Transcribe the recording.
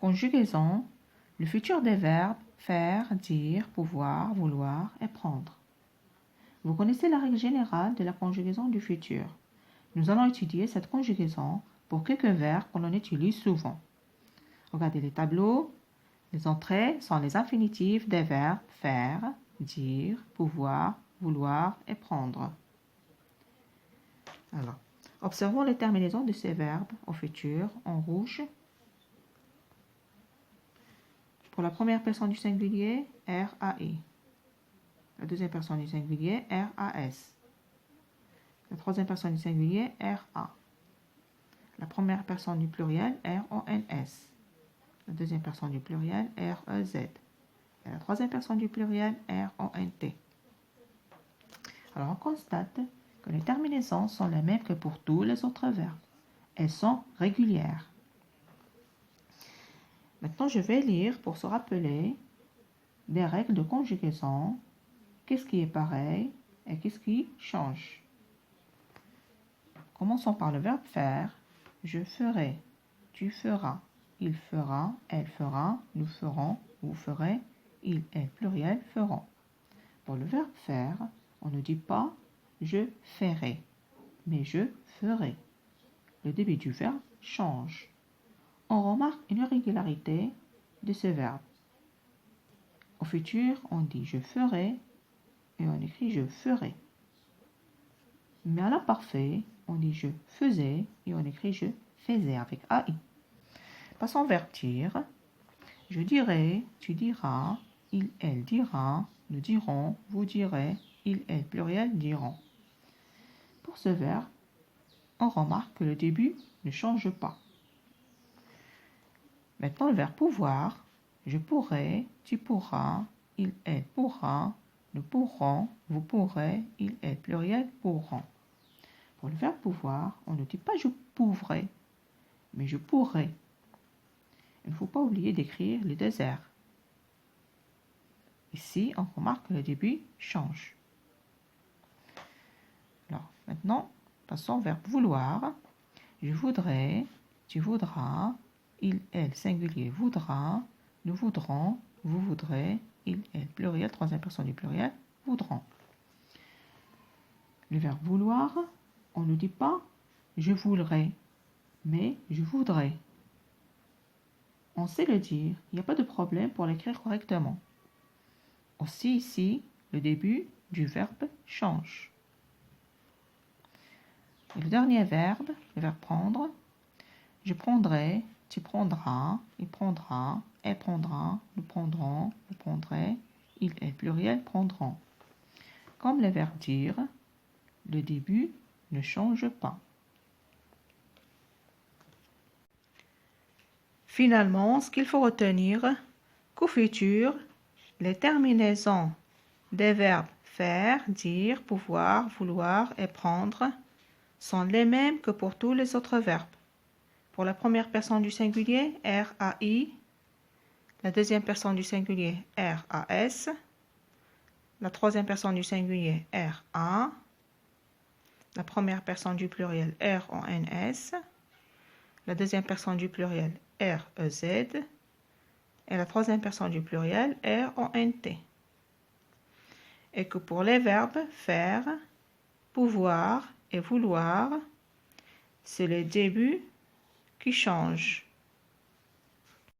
Conjugaison, le futur des verbes faire, dire, pouvoir, vouloir et prendre. Vous connaissez la règle générale de la conjugaison du futur. Nous allons étudier cette conjugaison pour quelques verbes que l'on utilise souvent. Regardez les tableaux. Les entrées sont les infinitifs des verbes faire, dire, pouvoir, vouloir et prendre. Alors, observons les terminaisons de ces verbes au futur en rouge. Pour la première personne du singulier, RAI. La deuxième personne du singulier, RAS. La troisième personne du singulier, RA. La première personne du pluriel, RONS. La deuxième personne du pluriel, REZ. Et la troisième personne du pluriel, RONT. Alors, on constate que les terminaisons sont les mêmes que pour tous les autres verbes. Elles sont régulières. Maintenant, je vais lire pour se rappeler des règles de conjugaison. Qu'est-ce qui est pareil et qu'est-ce qui change? Commençons par le verbe faire. Je ferai, tu feras, il fera, elle fera, nous ferons, vous ferez, il, elle, pluriel, feront. Pour le verbe faire, on ne dit pas je ferai, mais je ferai. Le début du verbe change. On remarque une irrégularité de ce verbe. Au futur, on dit je ferai et on écrit je ferai. Mais à l'imparfait, on dit je faisais et on écrit je faisais avec AI. Passons au verbe dire. Je dirai, tu diras, il, elle dira, nous dirons, vous direz, il, elle, pluriel, diront. Pour ce verbe, on remarque que le début ne change pas. Maintenant, le verbe pouvoir. Je pourrai, tu pourras, il, elle pourra, nous pourrons, vous pourrez, il, elle, pluriel, pourront. Pour le verbe pouvoir, on ne dit pas je pourrais, mais je pourrais. Il ne faut pas oublier d'écrire les deux R. Ici, on remarque que le début change. Alors, maintenant, passons au verbe vouloir. Je voudrais, tu voudras, il, elle, singulier, voudra, nous voudrons, vous voudrez, il, elle, pluriel, troisième personne du pluriel, voudront. Le verbe vouloir, on ne dit pas je voudrais, mais je voudrais. On sait le dire, il n'y a pas de problème pour l'écrire correctement. Aussi ici, le début du verbe change. Et le dernier verbe, le verbe prendre. Je prendrai, tu prendras, il prendra, elle prendra, nous prendrons, vous prendrez, il, elle, pluriel, prendront. Comme le verbe dire, le début ne change pas. Finalement, ce qu'il faut retenir, qu'au futur, les terminaisons des verbes faire, dire, pouvoir, vouloir et prendre sont les mêmes que pour tous les autres verbes. Pour la première personne du singulier, RAI, la deuxième personne du singulier, RAS, la troisième personne du singulier, RA, la première personne du pluriel, RONS, la deuxième personne du pluriel, REZ, et la troisième personne du pluriel, RONT. Et que pour les verbes faire, pouvoir et vouloir, c'est le début qui change.